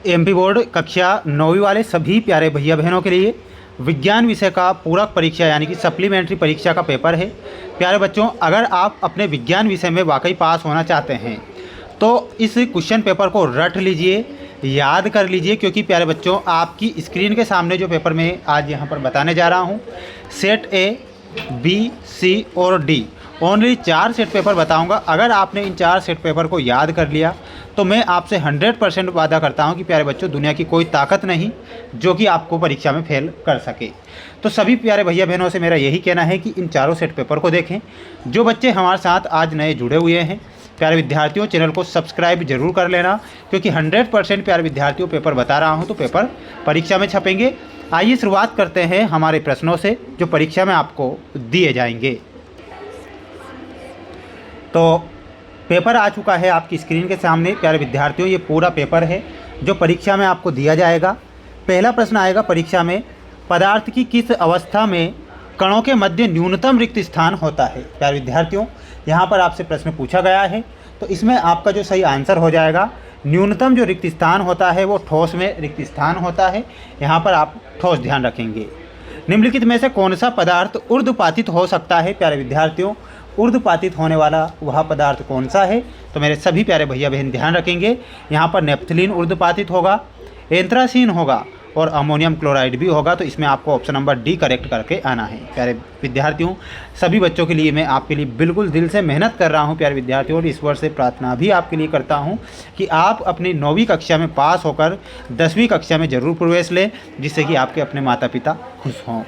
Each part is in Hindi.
एमपी बोर्ड कक्षा 9वीं वाले सभी प्यारे भैया बहनों के लिए विज्ञान विषय का पूरक परीक्षा यानी कि सप्लीमेंट्री परीक्षा का पेपर है। प्यारे बच्चों, अगर आप अपने विज्ञान विषय में वाकई पास होना चाहते हैं तो इस क्वेश्चन पेपर को रट लीजिए, याद कर लीजिए, क्योंकि प्यारे बच्चों आपकी स्क्रीन के सामने जो पेपर मैं आज यहाँ पर बताने जा रहा हूँ, सेट ए, बी, सी और डी, ओनली 4 सेट पेपर बताऊंगा। अगर आपने इन 4 सेट पेपर को याद कर लिया तो मैं आपसे 100% वादा करता हूं कि प्यारे बच्चों दुनिया की कोई ताकत नहीं जो कि आपको परीक्षा में फेल कर सके। तो सभी प्यारे भैया बहनों से मेरा यही कहना है कि इन चारों सेट पेपर को देखें। जो बच्चे हमारे साथ आज नए जुड़े हुए हैं प्यारे विद्यार्थियों, चैनल को सब्सक्राइब जरूर कर लेना, क्योंकि 100% प्यारे विद्यार्थियों पेपर बता रहा हूँ तो पेपर परीक्षा में छपेंगे। आइए शुरुआत करते हैं हमारे प्रश्नों से जो परीक्षा में आपको दिए जाएंगे। तो पेपर आ चुका है आपकी स्क्रीन के सामने प्यारे विद्यार्थियों, ये पूरा पेपर है जो परीक्षा में आपको दिया जाएगा। पहला प्रश्न आएगा परीक्षा में, पदार्थ की किस अवस्था में कणों के मध्य न्यूनतम रिक्त स्थान होता है। प्यारे विद्यार्थियों, यहाँ पर आपसे प्रश्न पूछा गया है तो इसमें आपका जो सही आंसर हो जाएगा, न्यूनतम जो रिक्त स्थान होता है वो ठोस में रिक्त स्थान होता है। यहाँ पर आप ठोस ध्यान रखेंगे। निम्नलिखित में से कौन सा पदार्थ ऊर्ध्वपातित हो सकता है। प्यारे विद्यार्थियों, ऊर्ध्वपातित होने वाला वह पदार्थ कौन सा है, तो मेरे सभी प्यारे भैया बहन ध्यान रखेंगे। यहाँ पर नेप्थलीन ऊर्ध्वपातित होगा, एंथ्रासीन होगा और अमोनियम क्लोराइड भी होगा। तो इसमें आपको ऑप्शन नंबर डी करेक्ट करके आना है। प्यारे विद्यार्थियों, सभी बच्चों के लिए मैं आपके लिए बिल्कुल दिल से मेहनत कर रहा हूँ प्यारे विद्यार्थियों, और ईश्वर से प्रार्थना भी आपके लिए करता हूँ कि आप अपनी 9वीं कक्षा में पास होकर 10वीं कक्षा में जरूर प्रवेश लें, जिससे कि आपके अपने माता पिता खुश हों।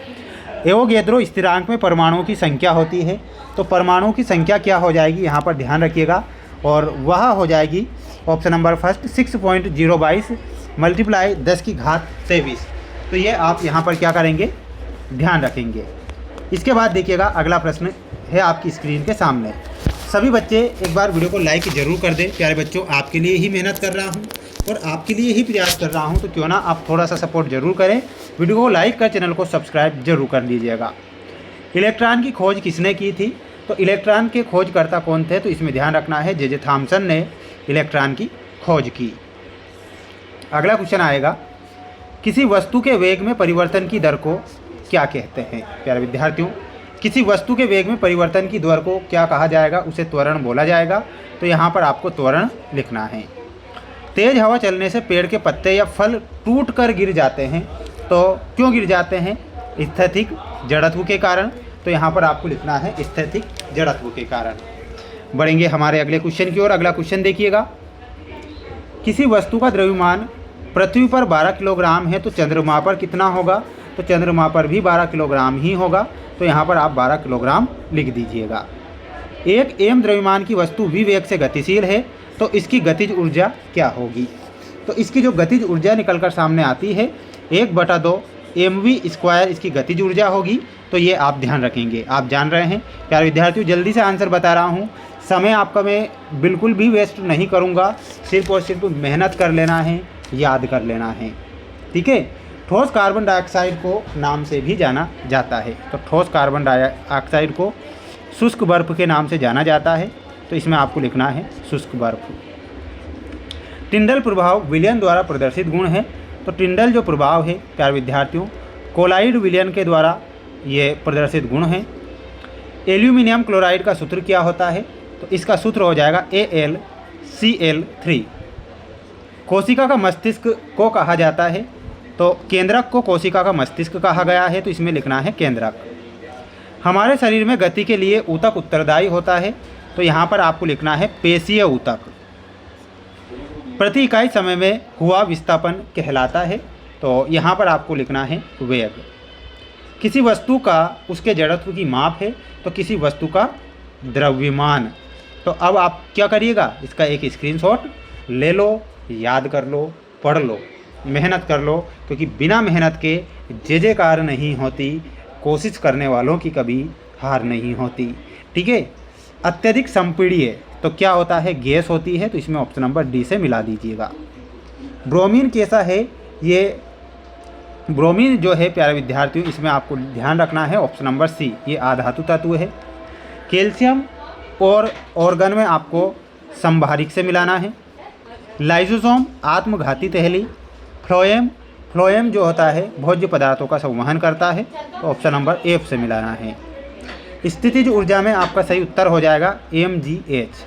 एवोगैड्रो स्थिरांक में परमाणुओं की संख्या होती है, तो परमाणुओं की संख्या क्या हो जाएगी यहाँ पर ध्यान रखिएगा, और वह हो जाएगी ऑप्शन नंबर फर्स्ट 6.022 मल्टीप्लाई 10 की घात 23। तो ये आप यहाँ पर क्या करेंगे, ध्यान रखेंगे। इसके बाद देखिएगा अगला प्रश्न है आपकी स्क्रीन के सामने। सभी बच्चे एक बार वीडियो को लाइक जरूर कर दें। प्यारे बच्चों, आपके लिए ही मेहनत कर रहा हूँ और आपके लिए ही प्रयास कर रहा हूँ, तो क्यों ना आप थोड़ा सा सपोर्ट जरूर करें। वीडियो को लाइक कर चैनल को सब्सक्राइब जरूर कर लीजिएगा। इलेक्ट्रॉन की खोज किसने की थी, तो इलेक्ट्रॉन के खोजकर्ता कौन थे, तो इसमें ध्यान रखना है जे थॉमसन ने इलेक्ट्रॉन की खोज की। अगला क्वेश्चन आएगा, किसी वस्तु के वेग में परिवर्तन की दर को क्या कहते हैं। प्यारे विद्यार्थियों, किसी वस्तु के वेग में परिवर्तन की दर को क्या कहा जाएगा, उसे त्वरण बोला जाएगा। तो यहाँ पर आपको त्वरण लिखना है। तेज हवा चलने से पेड़ के पत्ते या फल टूट कर गिर जाते हैं, तो क्यों गिर जाते हैं, स्थैतिक जड़त्व के कारण। तो यहाँ पर आपको लिखना है स्थैतिक जड़त्व के कारण। बढ़ेंगे हमारे अगले क्वेश्चन की ओर। अगला क्वेश्चन देखिएगा, किसी वस्तु का द्रव्यमान पृथ्वी पर 12 किलोग्राम है तो चंद्रमा पर कितना होगा, तो चंद्रमा पर भी 12 किलोग्राम ही होगा। तो यहाँ पर आप 12 किलोग्राम लिख दीजिएगा। एक एम द्रव्यमान की वस्तु v वेग से गतिशील है तो इसकी गतिज ऊर्जा क्या होगी। तो इसकी जो गतिज ऊर्जा निकल कर सामने आती है 1/2 mv² इसकी गतिज ऊर्जा होगी। तो ये आप ध्यान रखेंगे। आप जान रहे हैं प्यारे विद्यार्थियों, जल्दी से आंसर बता रहा हूँ, समय आपका मैं बिल्कुल भी वेस्ट नहीं करूँगा। सिर्फ और सिर्फ मेहनत कर लेना है, याद कर लेना है, ठीक है। ठोस कार्बन डाइऑक्साइड को नाम से भी जाना जाता है, तो ठोस कार्बन डाइऑक्साइड को शुष्क बर्फ के नाम से जाना जाता है। तो इसमें आपको लिखना है शुष्क बर्फ। टिंडल प्रभाव विलयन द्वारा प्रदर्शित गुण है, तो टिंडल जो प्रभाव है प्यारे विद्यार्थियों कोलाइड विलयन के द्वारा ये प्रदर्शित गुण है। एल्यूमिनियम क्लोराइड का सूत्र क्या होता है, तो इसका सूत्र हो जाएगा AlCl3। कोशिका का मस्तिष्क को कहा जाता है, तो केंद्रक को कोशिका का मस्तिष्क कहा गया है। तो इसमें लिखना है केंद्रक। हमारे शरीर में गति के लिए ऊतक उत्तरदायी होता है, तो यहाँ पर आपको लिखना है पेशीय ऊतक। प्रति इकाई समय में हुआ विस्थापन कहलाता है, तो यहाँ पर आपको लिखना है वेग। किसी वस्तु का उसके जड़त्व की माप है, तो किसी वस्तु का द्रव्यमान। तो अब आप क्या करिएगा, इसका एक स्क्रीनशॉट ले लो, याद कर लो, पढ़ लो, मेहनत कर लो, क्योंकि बिना मेहनत के जय जयकार नहीं होती। कोशिश करने वालों की कभी हार नहीं होती, ठीक है। अत्यधिक संपीड़िय तो क्या होता है, गैस होती है। तो इसमें ऑप्शन नंबर डी से मिला दीजिएगा। ब्रोमीन कैसा है, ये ब्रोमीन जो है प्यारे विद्यार्थियों इसमें आपको ध्यान रखना है ऑप्शन नंबर सी, ये आधातु तत्व है। कैल्शियम और ऑर्गन में आपको संभारिक से मिलाना है। लाइसोसोम आत्मघाती तहली फ्लोएम जो होता है भोज्य पदार्थों का संवहन करता है, तो ऑप्शन नंबर एफ से मिलाना है। स्थितिज ऊर्जा में आपका सही उत्तर हो जाएगा mgh।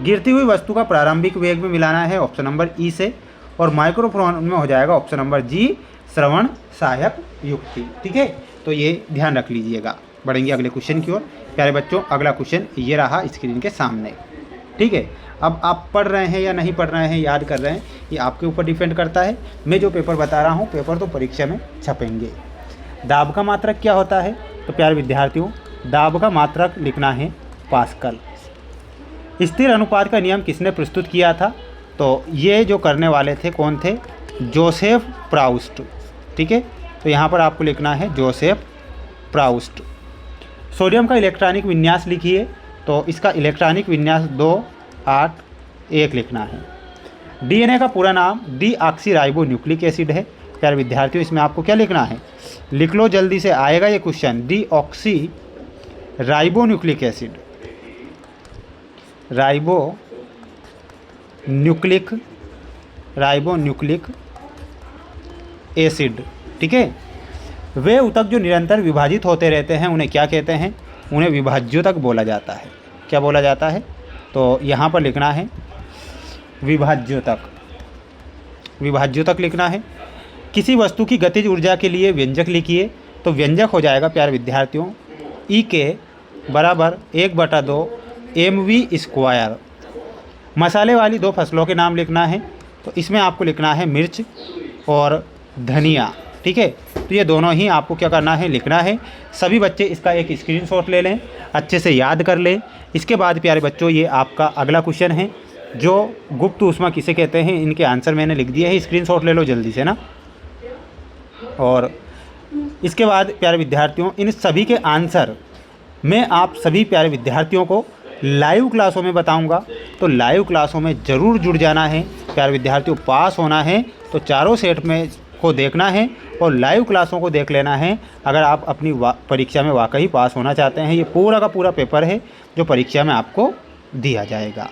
गिरती हुई वस्तु का प्रारंभिक वेग में मिलाना है, ऑप्शन नंबर ई से। और माइक्रोफोन में हो जाएगा ऑप्शन नंबर जी, श्रवण सहायक युक्ति। ठीक है, तो ये ध्यान रख लीजिएगा। बढ़ेंगे अगले क्वेश्चन की ओर। प्यारे बच्चों, अगला क्वेश्चन ये रहा स्क्रीन के सामने। ठीक है, अब आप पढ़ रहे हैं या नहीं पढ़ रहे हैं, याद कर रहे हैं, ये आपके ऊपर डिपेंड करता है। मैं जो पेपर बता रहा हूँ, पेपर तो परीक्षा में छपेंगे। दाब का मात्रक क्या होता है? तो प्यारे विद्यार्थियों, दाब का मात्रक लिखना है पास्कल। स्थिर अनुपात का नियम किसने प्रस्तुत किया था? तो ये जो करने वाले थे कौन थे? Joseph Proust. ठीक है, तो यहाँ पर आपको लिखना है जोसेफ प्राउस्ट। सोडियम का इलेक्ट्रॉनिक विन्यास लिखिए, तो इसका इलेक्ट्रॉनिक विन्यास 281 लिखना है। डीएनए का पूरा नाम डीऑक्सीराइबो न्यूक्लिक एसिड है। प्यारे विद्यार्थियों, इसमें आपको क्या लिखना है? लिख लो, जल्दी से आएगा ये question. Deoxyribo nucleic acid, ribo nucleic acid. ठीक है, वे ऊतक जो निरंतर विभाजित होते रहते हैं उन्हें क्या कहते हैं? उन्हें विभाज्योतक बोला जाता है। क्या बोला जाता है? तो यहाँ पर लिखना है विभाज्योतक। विभाज्योतक लिखना है। किसी वस्तु की गतिज ऊर्जा के लिए व्यंजक लिखिए, तो व्यंजक हो जाएगा प्यारे विद्यार्थियों ई के बराबर 1/2 mv²। मसाले वाली 2 फसलों के नाम लिखना है, तो इसमें आपको लिखना है मिर्च और धनिया। ठीक है, तो ये दोनों ही आपको क्या करना है? लिखना है। सभी बच्चे इसका एक स्क्रीनशॉट ले लें, अच्छे से याद कर लें। इसके बाद प्यारे बच्चों, ये आपका अगला क्वेश्चन है, जो गुप्त ऊष्मा किसे कहते हैं, इनके आंसर मैंने लिख दिए हैं। स्क्रीनशॉट ले लो जल्दी से ना। और इसके बाद प्यारे विद्यार्थियों, इन सभी के आंसर मैं आप सभी प्यारे विद्यार्थियों को लाइव क्लासों में बताऊंगा, तो लाइव क्लासों में ज़रूर जुड़ जाना है प्यारे विद्यार्थियों। पास होना है तो चारों सेट में को देखना है और लाइव क्लासों को देख लेना है, अगर आप अपनी परीक्षा में वाकई पास होना चाहते हैं। ये पूरा का पूरा पेपर है जो परीक्षा में आपको दिया जाएगा।